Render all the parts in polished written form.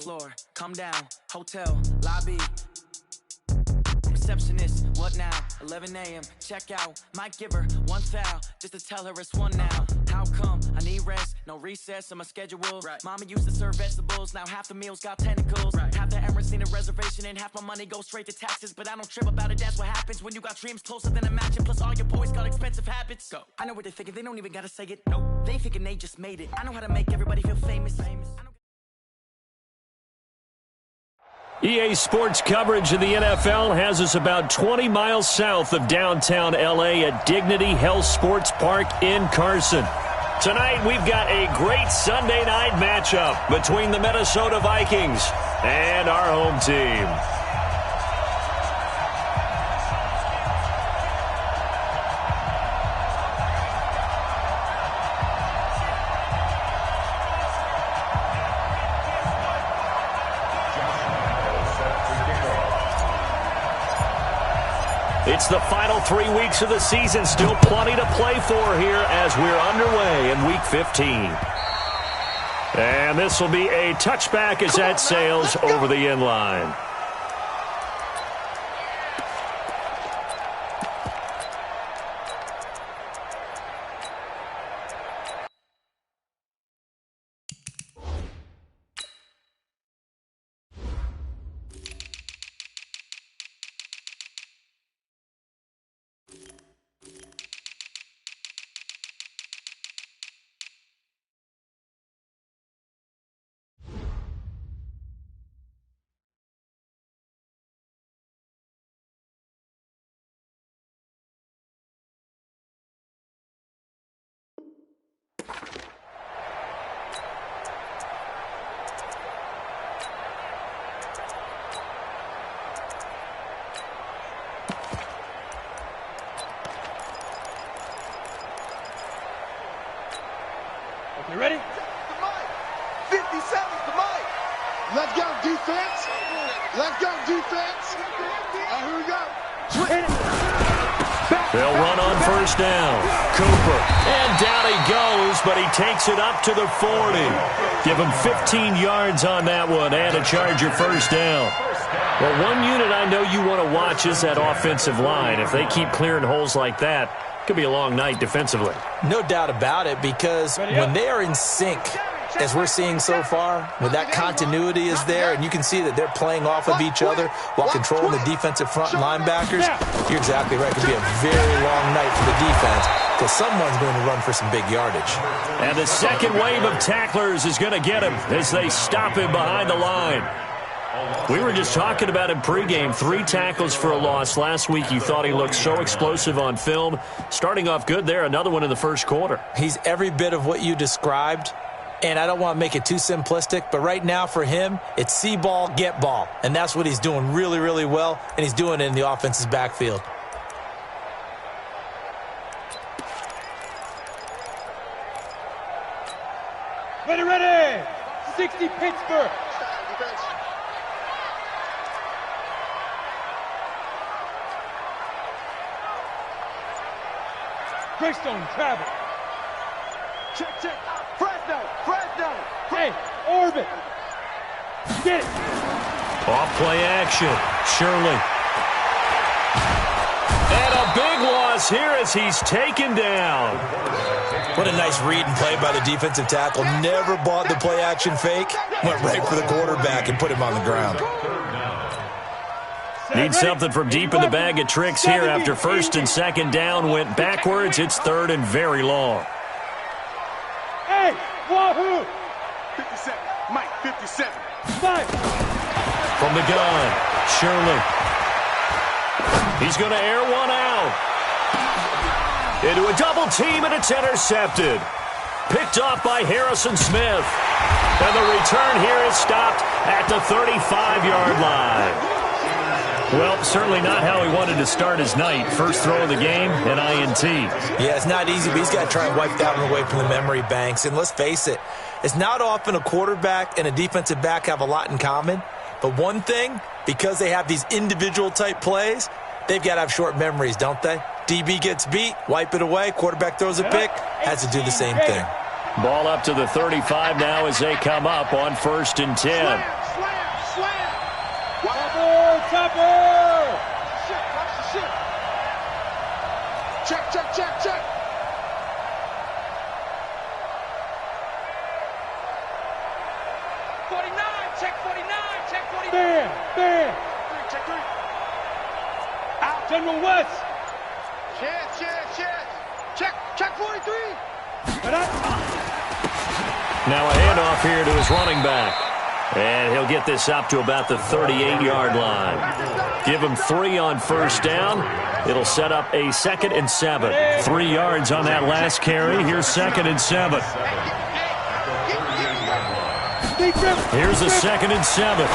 floor, come down, hotel, lobby. Receptionist, what now? 11 a.m., check out. Might give her one foul, just to tell her it's one now. How come? I need rest, no recess on my schedule. Right. Mama used to serve vegetables, now half the meals got tentacles. Right. Half the errands need a reservation, and half my money goes straight to taxes. But I don't trip about it, that's what happens when you got dreams closer than a mansion. Plus all your boys got expensive habits. Go. I know what they're thinking, they don't even gotta say it. Nope. They thinking they just made it. I know how to make everybody feel famous. EA Sports coverage of the NFL has us about 20 miles south of downtown L.A. at Dignity Health Sports Park in Carson. Tonight, we've got a great Sunday night matchup between the Minnesota Vikings and our home team. It's the final 3 weeks of the season. Still plenty to play for here as we're underway in Week 15. And this will be a touchback as that sails over the end line. You ready? 50 seconds to Mike. Let's go, defense. Let's go, defense. Here we go. They'll run on first down. Cooper. And down he goes, but he takes it up to the 40. Give him 15 yards on that one and a Charger first down. Well, one unit I know you want to watch is that offensive line. If they keep clearing holes like that, it could be a long night defensively. No doubt about it, because when they are in sync, as we're seeing so far, when that continuity is there and you can see that they're playing off of each other while controlling the defensive front linebackers, you're exactly right. It could be a very long night for the defense because someone's going to run for some big yardage. And the second wave of tacklers is going to get him as they stop him behind the line. We were just talking about him pregame. 3 tackles for a loss. Last week you thought he looked so explosive on film. Starting off good there. Another one in the first quarter. He's every bit of what you described. And I don't want to make it too simplistic, but right now for him, it's see ball, get ball. And that's what he's doing really, really well, and he's doing it in the offense's backfield. Ready! 60 Pittsburgh. Greystone, travel. Check. Fresno. Hey, orbit. Get it. Off play action. Shirley. And a big loss here as he's taken down. What a nice read and play by the defensive tackle. Never bought the play action fake. Went right for the quarterback and put him on the ground. Need something from deep in the bag of tricks here after first and second down went backwards. It's third and very long. Hey, wahoo! 57. Mike, 57. 5. From the gun, Shirley. He's going to air one out. Into a double team, and it's intercepted. Picked off by Harrison Smith. And the return here is stopped at the 35-yard line. Well, certainly not how he wanted to start his night. First throw of the game, an INT. Yeah, it's not easy, but he's got to try and wipe that one away from the memory banks. And let's face it, it's not often a quarterback and a defensive back have a lot in common. But one thing, because they have these individual type plays, they've got to have short memories, don't they? DB gets beat, wipe it away, quarterback throws a pick, has to do the same thing. Ball up to the 35 now as they come up on 1st and 10. chopper! Shit, watch the shit. Check, check, check, check. Check 49! Bam! Bam! Check 3. Out! General West! Check 43. Now a handoff here to his running back. And he'll get this up to about the 38-yard line. Give him 3 on first down. It'll set up a 2nd and 7. 3 yards on that last carry. Here's 2nd and 7. Here's a 2nd and 7.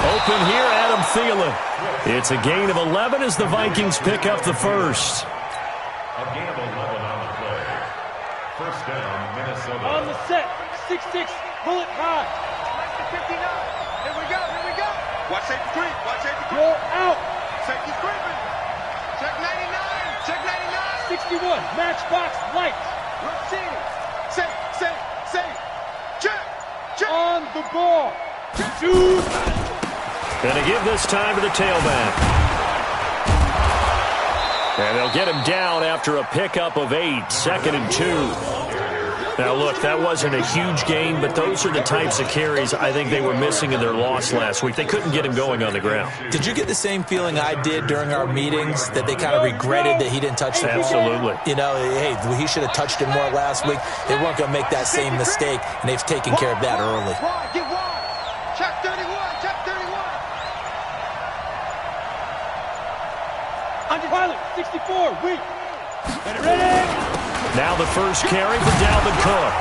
Open here, Adam Thielen. It's a gain of 11 as the Vikings pick up the first. A gain of 11 on the play. First down, Minnesota. On the set, 6-6, bullet high. 59. Here we go. Watch safety creep. You're out. Safety creeping. Check 99. Check 99. 61, matchbox lights. Routine. Safe. Check. On the ball. Shoot. Going to give this time to the tailback. And they'll get him down after a pickup of 8, 2nd and 2. Now, look, that wasn't a huge gain, but those are the types of carries I think they were missing in their loss last week. They couldn't get him going on the ground. Did you get the same feeling I did during our meetings, that they kind of regretted that he didn't touch the ball? Absolutely. You know, hey, he should have touched it more last week. They weren't going to make that same mistake, and they've taken care of that early. Get wide. Check 31. Under pilot, 64, weak. Ready? Now the first carry for Dalvin Cook.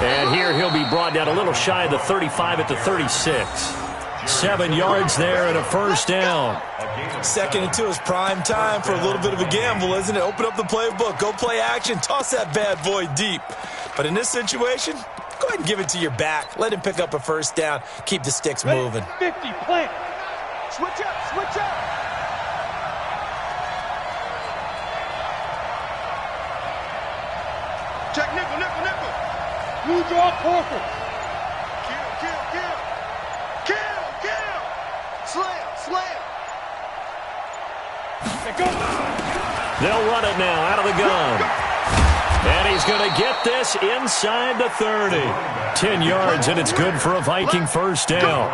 And here he'll be brought down a little shy of the 35 at the 36. 7 yards there and a first down. 2nd and 2 is prime time for a little bit of a gamble, isn't it? Open up the playbook, go play action, toss that bad boy deep. But in this situation, go ahead and give it to your back. Let him pick up a first down. Keep the sticks moving. 50, plant. Switch up. Check nickel. Blue draw, Corker. Kill. Slam. They go. They'll run it now out of the gun. And he's going to get this inside the 30. 10 yards, and it's good for a Viking first down.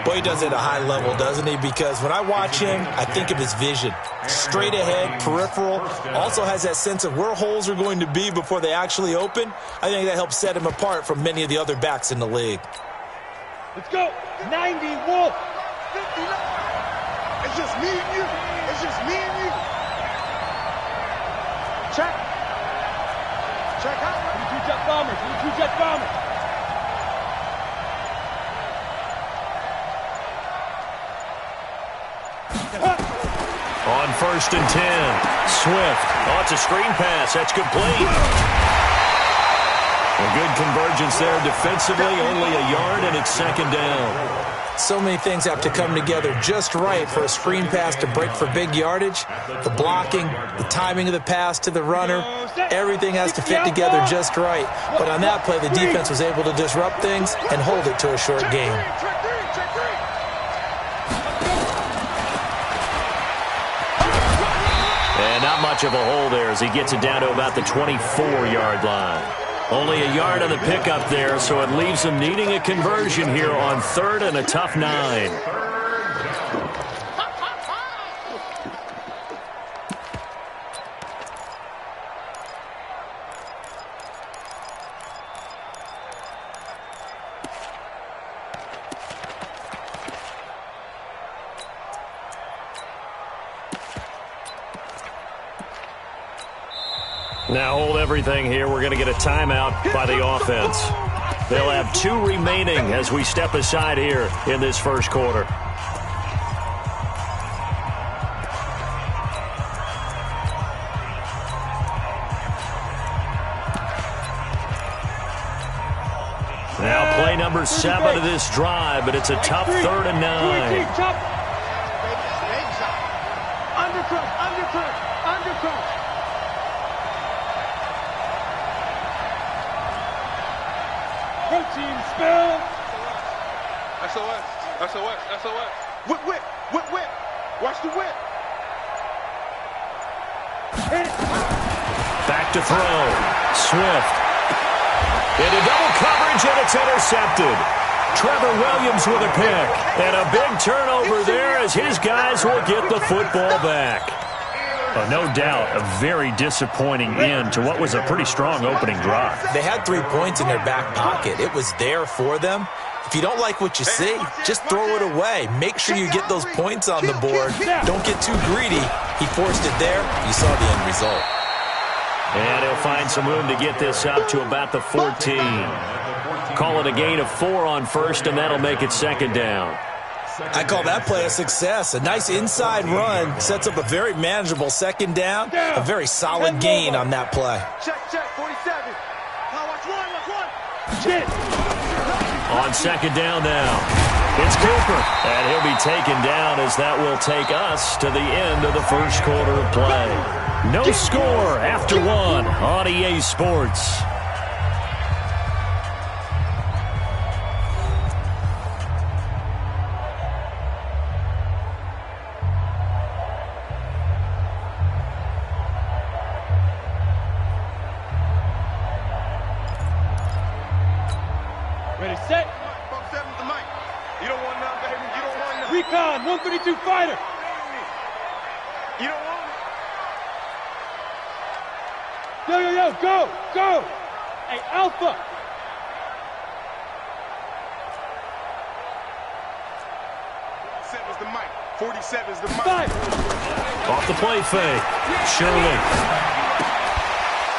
Boy, he does it at a high level, doesn't he? Because when I watch him, I think of his vision. Straight ahead, peripheral. Also has that sense of where holes are going to be before they actually open. I think that helps set him apart from many of the other backs in the league. Let's go. 90, Wolf. 59. It's just me and you. Check out. 22 jet bombers. On 1st and 10, Swift. Oh, it's a screen pass. That's complete. A good convergence there defensively. Only a yard, and it's 2nd down. So many things have to come together just right for a screen pass to break for big yardage. The blocking, the timing of the pass to the runner, everything has to fit together just right. But on that play, the defense was able to disrupt things and hold it to a short game. And not much of a hole there as he gets it down to about the 24-yard line. Only a yard on the pickup there, so it leaves him needing a conversion here on 3rd and a tough 9. Now hold everything here. We're going to get a timeout by the offense. They'll have 2 remaining as we step aside here in this first quarter. Now play number 7 of this drive, but it's a tough 3rd and 9. Undercut. Protein spill. SOS. Whip, whip, whip, whip. Watch the whip. Back to throw. Swift. Into double coverage, and it's intercepted. Trevor Williams with a pick. And a big turnover there as his guys will get the football back. No doubt a very disappointing end to what was a pretty strong opening drive. They had 3 points in their back pocket. It was there for them. If you don't like what you see, just throw it away. Make sure you get those points on the board. Don't get too greedy. He forced it there. You saw the end result. And he'll find some room to get this up to about the 14. Call it a gain of 4 on first, and that'll make it second down. I call that play a success. A nice inside run sets up a very manageable second down. A very solid gain on that play. Check, 47. Now watch one. Shit. On second down now, it's Cooper. And he'll be taken down as that will take us to the end of the first quarter of play. No score after 1 on EA Sports. Ready, set. Bump 7 the mic. You don't want none, baby. You don't want none. Recon, 132 fighter. You don't want it. Yo, go. Hey, Alpha. The mic. 47's the mic. Five. Off the play fake. Shirley.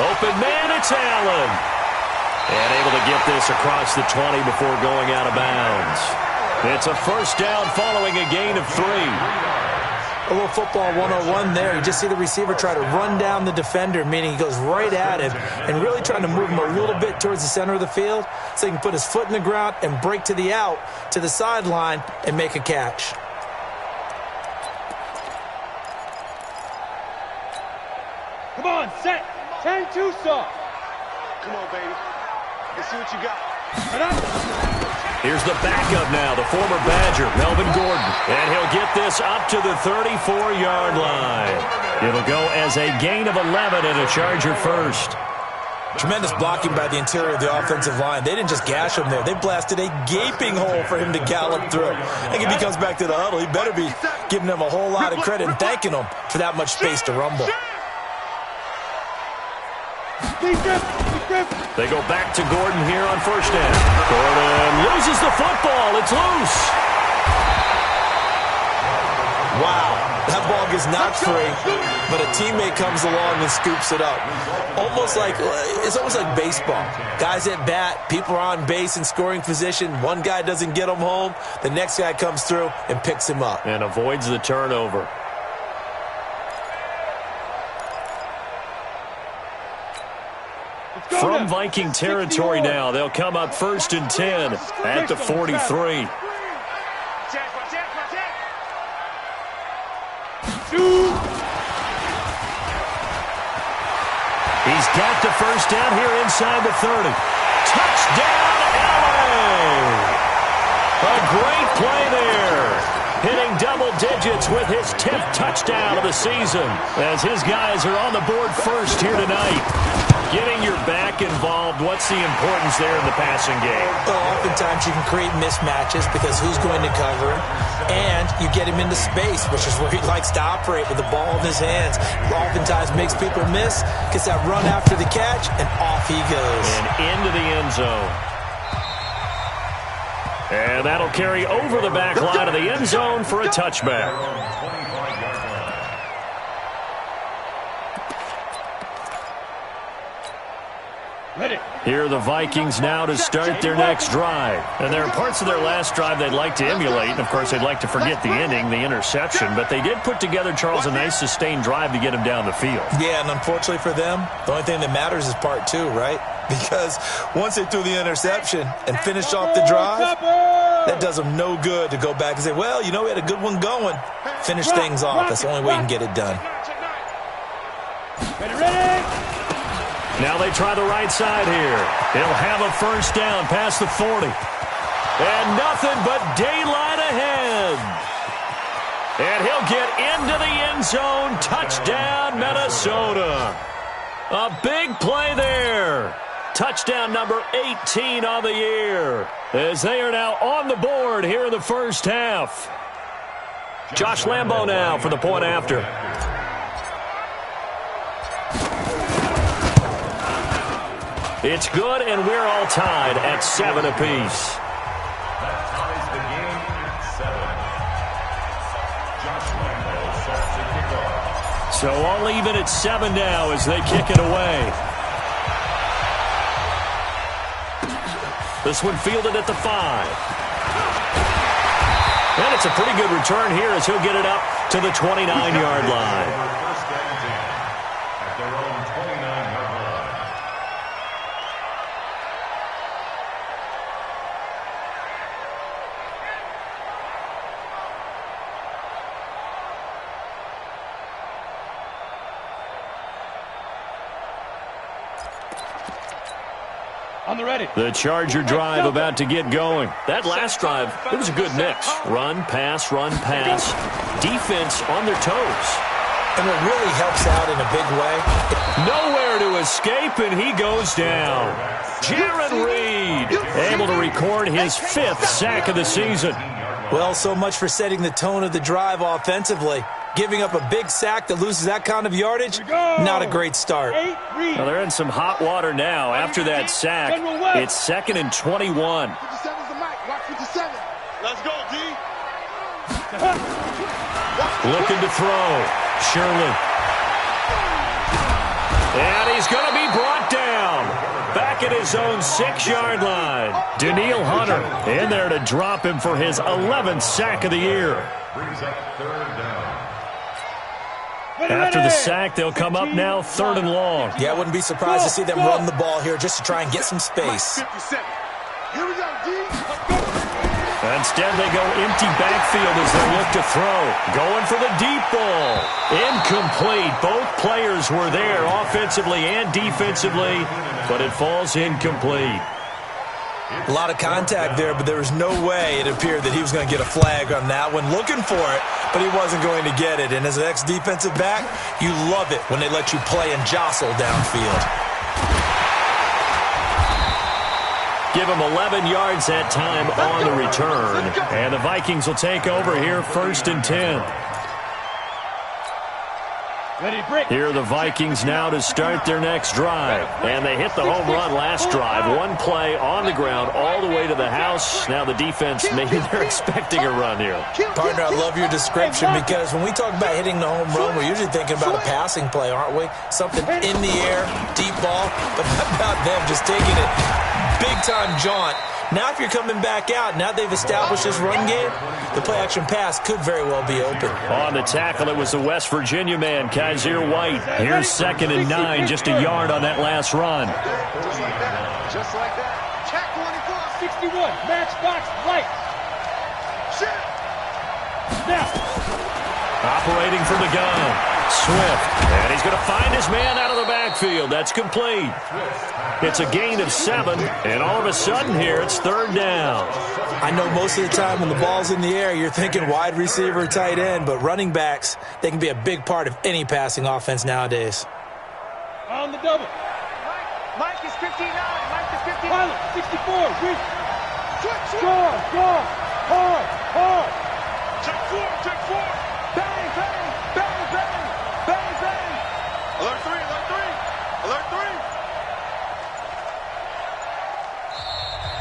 Open man, it's Allen. And able to get this across the 20 before going out of bounds. It's a first down following a gain of 3. A little football 101 there. You just see the receiver try to run down the defender, meaning he goes right at him and really trying to move him a little bit towards the center of the field so he can put his foot in the ground and break to the out, to the sideline, and make a catch. Come on, set. 10-2 soft. Come on, baby. Let's see what you got. Here's the backup now, the former Badger, Melvin Gordon. And he'll get this up to the 34-yard line. It'll go as a gain of 11 and a Charger first. Tremendous blocking by the interior of the offensive line. They didn't just gash him there. They blasted a gaping hole for him to gallop through. I think if he comes back to the huddle, he better be giving them a whole lot of credit and thanking them for that much space to rumble. They go back to Gordon here on first down. Gordon loses the football. It's loose. Wow, that ball gets knocked free, but a teammate comes along and scoops it up. It's almost like baseball. Guys at bat, people are on base in scoring position. One guy doesn't get him home. The next guy comes through and picks him up. And avoids the turnover. From Viking territory now, they'll come up first and 10 at the 43. He's got the first down here inside the 30. Touchdown, LA! A great play there. Hitting double digits with his 10th touchdown of the season as his guys are on the board first here tonight. Getting your back involved, what's the importance there in the passing game? Well, oftentimes you can create mismatches because who's going to cover him, and you get him into space, which is where he likes to operate with the ball in his hands. Oftentimes makes people miss, gets that run after the catch, and off he goes. And into the end zone. And that'll carry over the back line of the end zone for a touchback. Here are the Vikings now to start their next drive. And there are parts of their last drive they'd like to emulate. And, of course, they'd like to forget the ending, the interception. But they did put together, Charles, a nice sustained drive to get him down the field. Yeah, and unfortunately for them, the only thing that matters is part 2, right? Because once they threw the interception and finished off the drive, that does them no good to go back and say, well, you know, we had a good one going. Finish things off. That's the only way you can get it done. Ready? Now they try the right side here. He'll have a first down past the 40. And nothing but daylight ahead. And he'll get into the end zone. Touchdown, Minnesota. A big play there. Touchdown number 18 on the year, as they are now on the board here in the first half. Josh Lambo now for the point after. It's good, and we're all tied at 7 apiece. That ties the game at 7. Josh Lambo sets the kickoff. So all even at 7 now as they kick it away. This one fielded at the 5. And it's a pretty good return here as he'll get it up to the 29-yard line. First and 10 at their own 29-yard line. On the ready. The Charger drive about to get going. That last drive, it was a good mix. Run, pass, defense on their toes. And it really helps out in a big way. Nowhere to escape, and he goes down. Jaron Reed, able to record his 5th sack of the season. Well, so much for setting the tone of the drive offensively. Giving up a big sack that loses that kind of yardage, not a great start. Well, they're in some hot water now after that sack. It's 2nd and 21. 57's the mic. Watch 57. Let's go, D. Looking to throw. Shirley. And he's going to be brought down. Back at his own 6-yard line. Daniil Hunter in there to drop him for his 11th sack of the year. Brings up 3rd down. After the sack, they'll come up now 3rd and long. Yeah, I wouldn't be surprised to see them run the ball here just to try and get some space. 57. Here we go, D. Instead, they go empty backfield as they look to throw. Going for the deep ball. Incomplete. Both players were there offensively and defensively, but it falls incomplete. A lot of contact there, but there was no way it appeared that he was going to get a flag on that one. Looking for it, but he wasn't going to get it. And as an ex-defensive back, you love it when they let you play and jostle downfield. Give him 11 yards that time on the return. And the Vikings will take over here 1st and 10. Here are the Vikings now to start their next drive. And they hit the home run last drive. One play on the ground all the way to the house. Now the defense, maybe they're expecting a run here. Partner, I love your description because when we talk about hitting the home run, we're usually thinking about a passing play, aren't we? Something in the air, deep ball. But how about them just taking it big-time jaunt? Now if you're coming back out, now they've established this run game, the play-action pass could very well be open. On the tackle, it was the West Virginia man, Kaiser White. Here's 2nd and 9, just a yard on that last run. Just like that. Just like that. Check 24. 61. Matchbox light. Shit. Snap. Operating from the gun. Swift. And he's going to find his man out of the backfield. That's complete. It's a gain of 7, and all of a sudden here it's 3rd down. I know most of the time when the ball's in the air, you're thinking wide receiver, tight end, but running backs, they can be a big part of any passing offense nowadays. On the double. Mike is 59. Mike is 59. Pilot, 64. Weak. Switch. Gone. Hard. Check 4. Check 4. Bang, bang, bang, bang, bang, bang. Alert 3. Alert 3. Alert 3.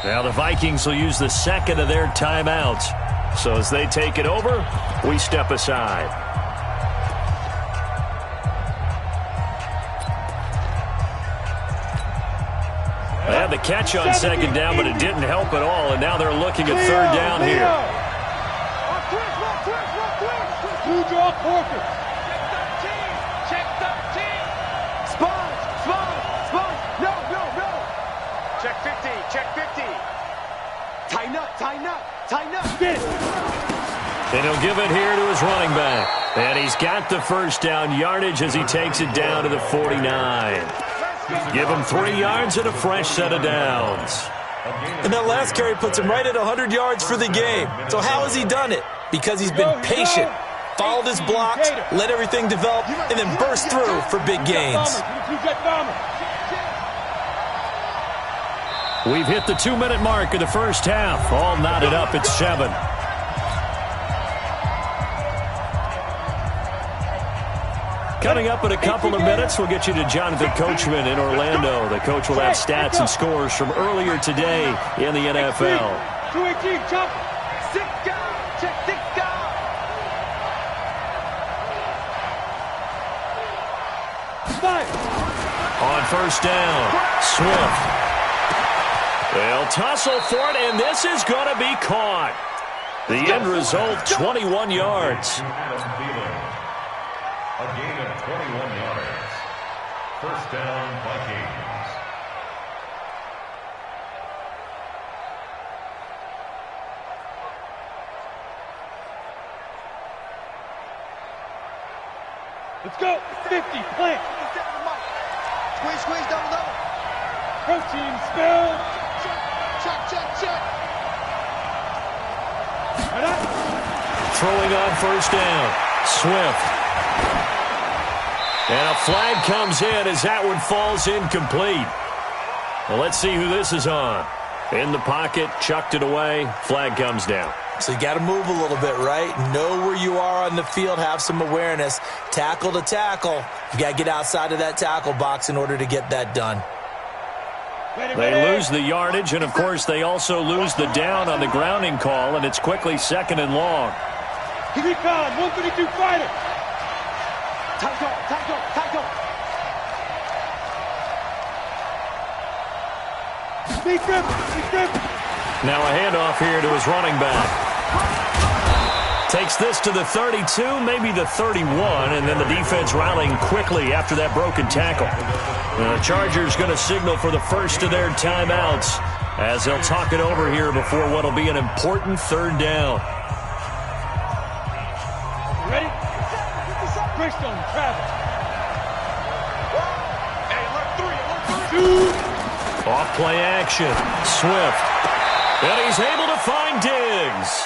Now the Vikings will use the 2nd of their timeouts. So as they take it over, we step aside. They had the catch on 2nd down, but it didn't help at all, and now they're looking at 3rd down here. Blue draw Corker. Check 13. Sponge. No. Check 50. Check 50. Tighten up. Get it. And he'll give it here to his running back. And he's got the 1st down yardage as he takes it down to the 49. Give him 3 yards and a fresh set of downs. And that last carry puts him right at 100 yards for the game. So how has he done it? Because he's been patient. followed his blocks, let everything develop, and then burst through for big gains. We've hit the 2-minute mark of the first half. All knotted up at 7. Coming up in a couple of minutes, we'll get you to Jonathan Coachman in Orlando. The coach will have stats and scores from earlier today in the NFL. 218, chop. 6 down. Check 6 down. On first down, Swift. They'll tussle for it, and this is going to be caught. The end result, 21 yards. A gain of 21 yards. First down, Vikings. Let's go. 50, plant. Squeeze, double. Protein spill. Check. Right up. Throwing on first down, Swift. And a flag comes in as that one falls incomplete. Well, let's see who this is on. In the pocket, chucked it away, flag comes down. So you got to move a little bit, right? Know where you are on the field, have some awareness. Tackle to tackle. You got to get outside of that tackle box in order to get that done. They lose the yardage, and, of course, they also lose the down on the grounding call, and it's quickly 2nd and long. Here we come. 132 fighter. Tight up. Speed grip. Now a handoff here to his running back. Takes this to the 32, maybe the 31, and then the defense rallying quickly after that broken tackle. The Chargers going to signal for the first of their timeouts as they'll talk it over here before what will be an important 3rd down. Ready? Bristol, Travis. Hey, alert 3. Off play action, Swift. And he's able to find Diggs.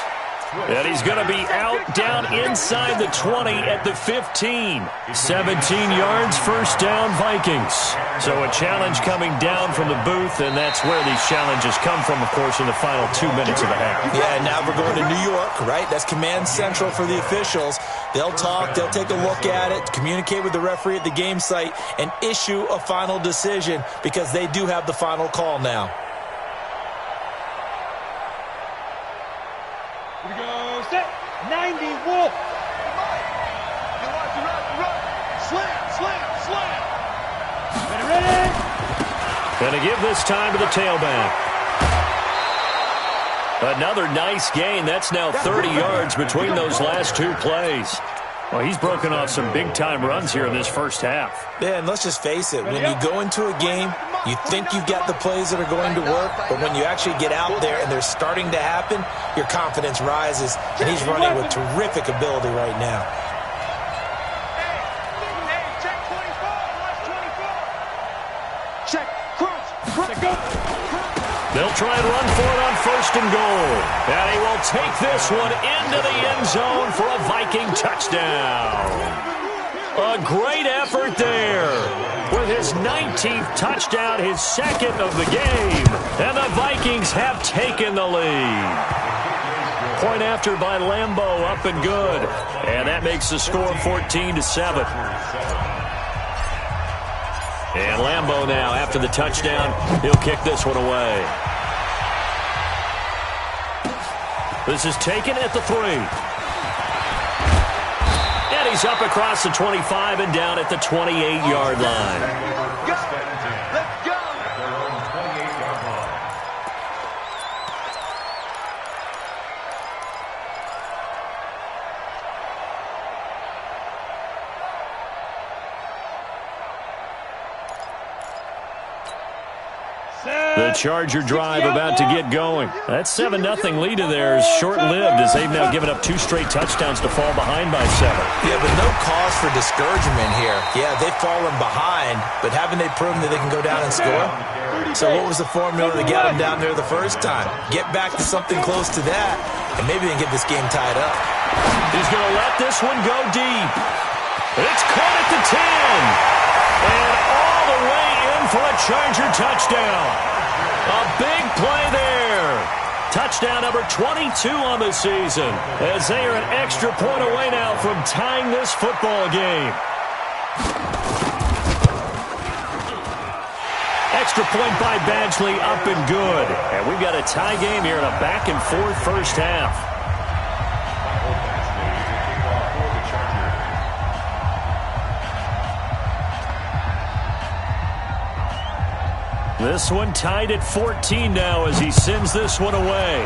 And he's going to be out down inside the 20 at the 15. 17 yards, first down, Vikings. So a challenge coming down from the booth, and that's where these challenges come from, of course, in the final 2 minutes of the half. Yeah, now we're going to New York, right? That's command central for the officials. They'll talk, they'll take a look at it, communicate with the referee at the game site, and issue a final decision because they do have the final call now. Here we go. Set. 90 Wolf. Run. Slam. Ready. Going to give this time to the tailback. Another nice gain. That's now 30 yards between those last 2 plays. Well, he's broken off some big-time runs here in this first half. Yeah, and let's just face it. When you go into a game, you think you've got the plays that are going to work, but when you actually get out there and they're starting to happen, your confidence rises, and he's running with terrific ability right now. Hey, check 24. Check, crunch. They'll try and run for it on 1st and goal. And he will take this one into the end zone for a Viking touchdown. A great effort there. With his 19th touchdown, his 2nd of the game. And the Vikings have taken the lead. Point after by Lambeau, up and good. And that makes the score 14-7. And Lambeau now, after the touchdown, he'll kick this one away. This is taken at the 3. And he's up across the 25 and down at the 28-yard line. Let's go. The Charger drive about to get going. That 7-0 lead of theirs short-lived as they've now given up 2 straight touchdowns to fall behind by 7. Yeah, but no cause for discouragement here. Yeah, they've fallen behind, but haven't they proven that they can go down and score? So what was the formula to get them down there the first time? Get back to something close to that, and maybe they can get this game tied up. He's going to let this one go deep. It's caught at the 10. And all the way in for a Charger touchdown. A big play there. Touchdown number 22 on the season, as they are an extra point away now from tying this football game. Extra point by Badgley, up and good. And we've got a tie game here in a back-and-forth first half. This one tied at 14 now as he sends this one away.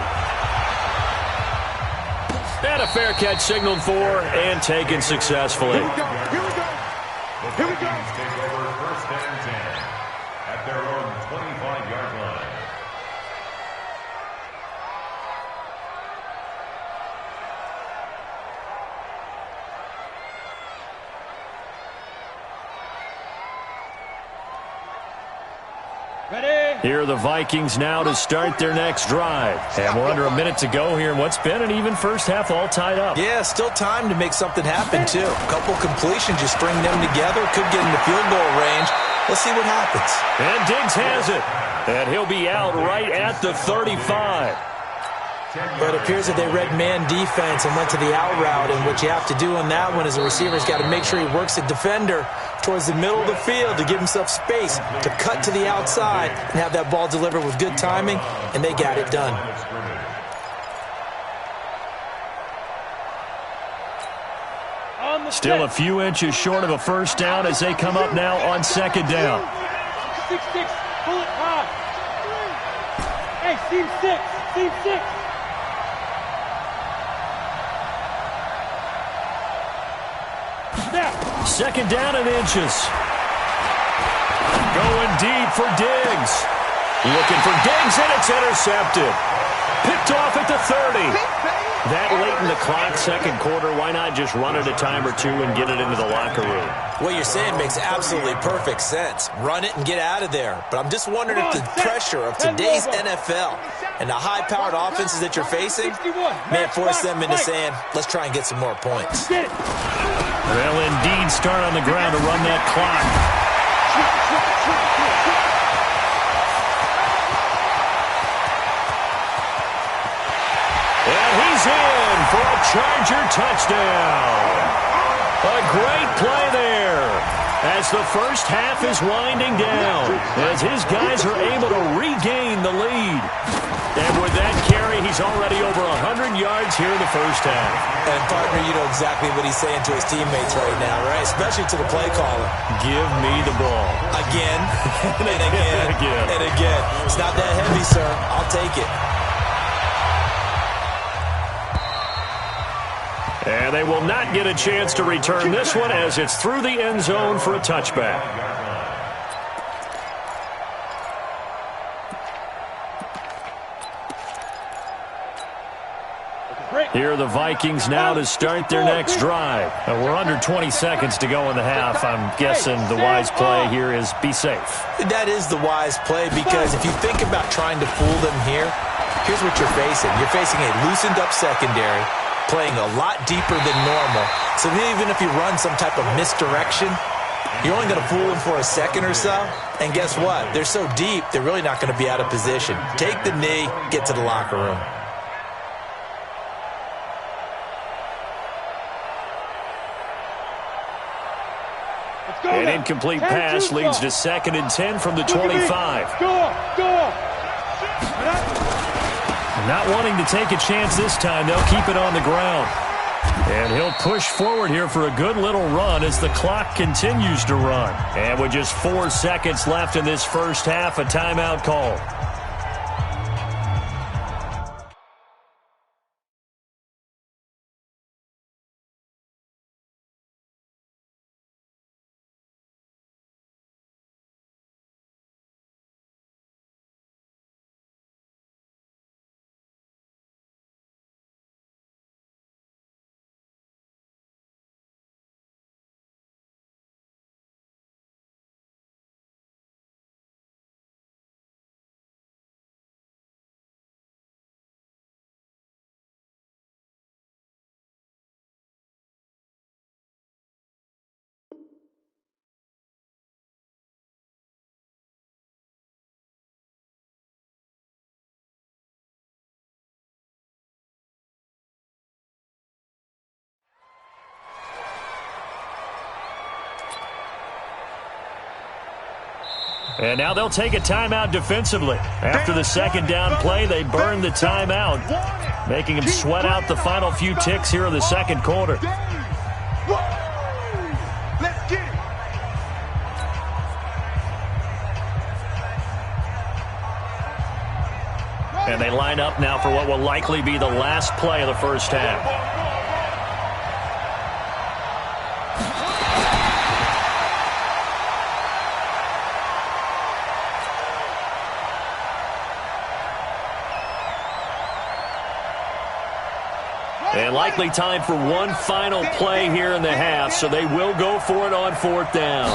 And a fair catch signaled for and taken successfully. Here we go. Here we go. Here we go. Take over first and 10 at their own 25-yard line. Ready? Here are the Vikings now to start their next drive. And we're under a minute to go here in what's been an even first half, all tied up. Yeah, still time to make something happen, too. A couple completions, just string them together. Could get into field goal range. Let's see what happens. And Diggs has it. And he'll be out right at the 35. But it appears that they read man defense and went to the out route. And what you have to do on that one is the receiver's got to make sure he works the defender towards the middle of the field to give himself space to cut to the outside and have that ball delivered with good timing, and they got it done. Still a few inches short of a first down as they come up now on second down. 6-6, pull it high. Hey, seam 6. Second down and inches. Going deep for Diggs. Looking for Diggs, and it's intercepted. Picked off at the 30. That late in the clock, second quarter, why not just run it a time or two and get it into the locker room? What you're saying makes absolutely perfect sense. Run it and get out of there. But I'm just wondering if the pressure of today's NFL and the high-powered offenses that you're facing may force them into saying, let's try and get some more points. They'll indeed start on the ground to run that clock. And he's in for a Charger touchdown. A great play there as the first half is winding down, as his guys are able to regain the lead. And with that carry, he's already over 100 yards here in the first half. And, partner, you know exactly what he's saying to his teammates right now, right? Especially to the play caller. Give me the ball. Again, and again, and again. It's not that heavy, sir. I'll take it. And they will not get a chance to return this one as it's through the end zone for a touchback. Here are the Vikings now to start their next drive. We're under 20 seconds to go in the half. I'm guessing the wise play here is be safe. That is the wise play, because if you think about trying to fool them here, here's what you're facing. You're facing a loosened up secondary, playing a lot deeper than normal. So even if you run some type of misdirection, you're only going to fool them for a second or so. And guess what? They're so deep, they're really not going to be out of position. Take the knee, get to the locker room. An incomplete pass leads to 2nd and 10 from the 25. Go! Not wanting to take a chance this time, they'll keep it on the ground. And he'll push forward here for a good little run as the clock continues to run. And with just 4 seconds left in this first half, a timeout call. And now they'll take a timeout defensively. After the second down play, they burn the timeout, making them sweat out the final few ticks here in the second quarter. Let's get it. And they line up now for what will likely be the last play of the first half. And likely time for one final play here in the half, so they will go for it on fourth down.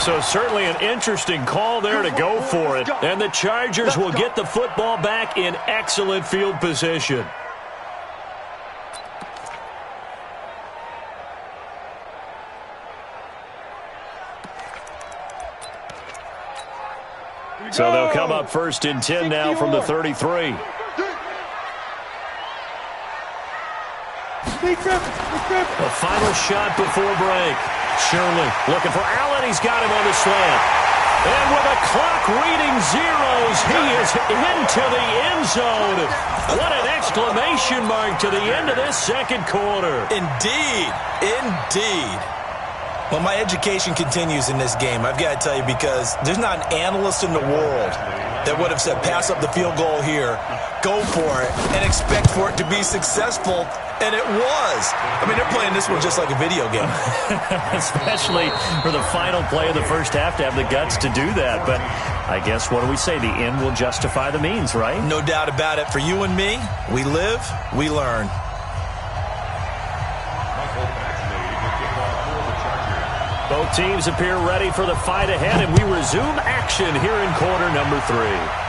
So certainly an interesting call there to go for it. And the Chargers will get the football back in excellent field position. So they'll come up 1st and 10 now from the 33. The final shot before break. Shirley looking for Allen. He's got him on the slant. And with the clock reading zeros, he is into the end zone. What an exclamation mark to the end of this second quarter. Indeed. Indeed. Well, my education continues in this game, I've got to tell you, because there's not an analyst in the world that would have said pass up the field goal here, go for it, and expect for it to be successful. And it was. I mean, they're playing this one just like a video game. Especially for the final play of the first half to have the guts to do that. But I guess, what do we say? The end will justify the means, right? No doubt about it. For you and me, we live, we learn. Both teams appear ready for the fight ahead, and we resume action here in quarter number 3.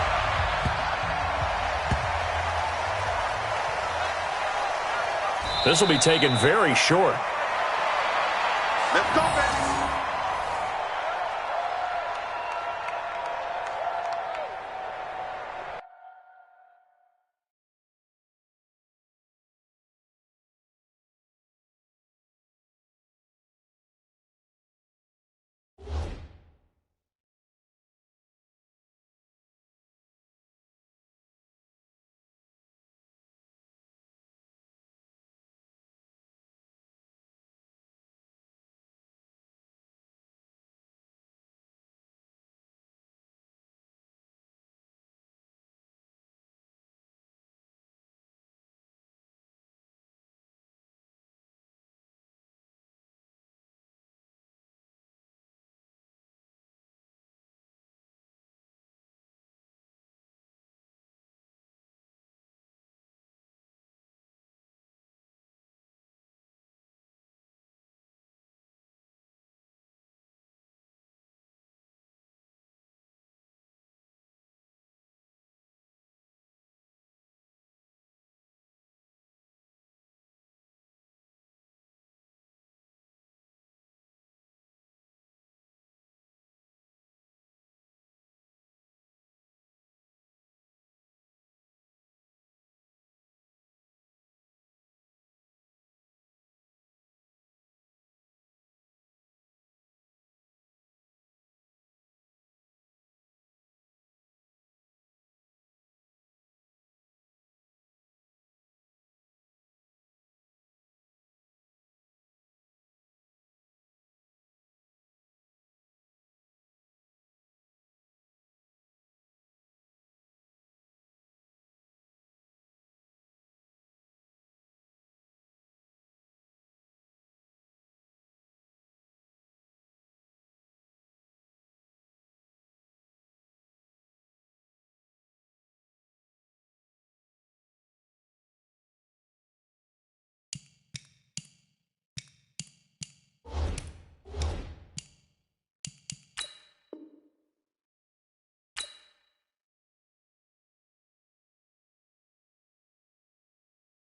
This will be taken very short.